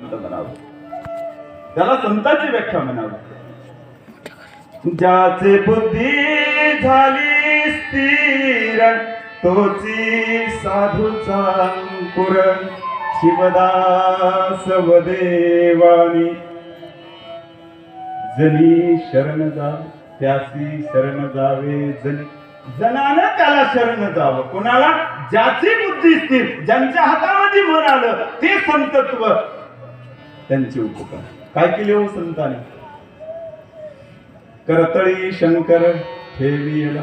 संत म्हणावं, त्याला संताची व्याख्या म्हणावी. ज्याचे बुद्धी झाली स्थिर तोची साधूचा अंकुर शिवदास वदेवानी जनी शरण जा त्यासी शरण जावे जनी जनानं त्याला शरण जावं. कोणाला? ज्याची बुद्धी स्थिर, ज्यांच्या हातामध्ये मन आलं ते संतत्व, त्यांचे उपकार. काय केले हो संतांनी? करतळी शंकर ठेविला.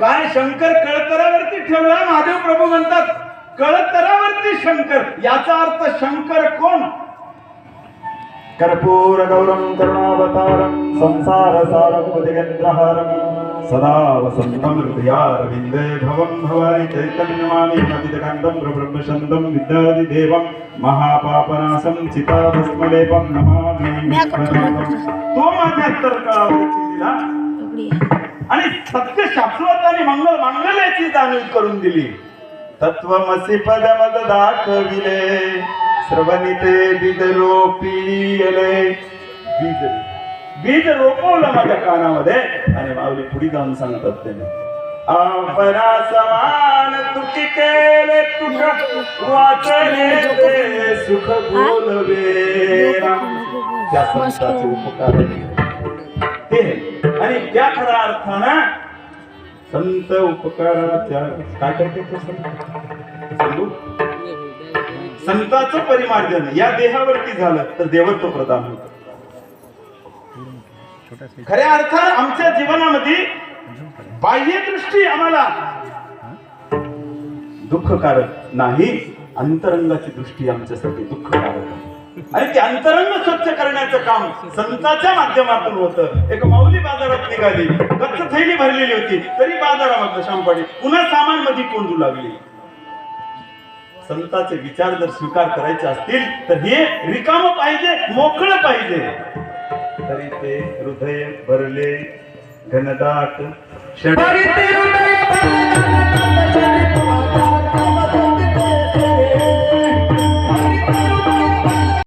काय शंकर कळतरावरती ठेवला? महादेव प्रभू म्हणतात कळतरावरती शंकर. याचा अर्थ शंकर कोण? कर्पूर गौरम करुणावतारम संसार सारम भुजगेंद्रहारम सदा वसंतम हृदयारविंदे भवं भवानी चैतन्यमामि नमितकान्तं ब्रह्मशन्दं विद्यादिदेवं महापापनाशं चिताभस्मलेपं नमामि. तो माझ्या तर्कावरती दिला आणि सत्य शाश्वत आणि मंगल मांगल्याची जाणीव करून दिली. तत्वमसी पदमद दाखविले श्रवणिते बीज रोपिले. बीज रोपवलं माझ्या कानामध्ये आणि माऊली पुढे जाऊन सांगतात त्याने आपणा समान तुकी केले तुका वाचले ते सुख बोलवे. त्या संतांचे उपकार ते आणि त्या खऱ्या अर्थानं संत उपकाराच्या काय करते सांगू. संतांचं परिमार्जन या देहावरती झालं तर देवत्व प्रदान होतं. खऱ्या अर्थानं आमच्या जीवनामध्ये बाह्य दृष्टी आम्हाला दुःखकारक नाही, अंतरंगाची दृष्टी आमच्यासाठी दुःखकारक आहे. आणि ते अंतरंग स्वच्छ करण्याचं काम संतांच्या माध्यमातून होतं. एक माऊली बाजारात निघाली, गच्च थैली भरलेली होती, तरी बाजारामध्ये शांपडी पुन्हा सामान मध्ये कोंडू लागली. संतांचे विचार जर स्वीकार करायचे असतील तर हे रिकाम पाहिजे, मोकळं पाहिजे. तरी ते हृदय भरले घनदाट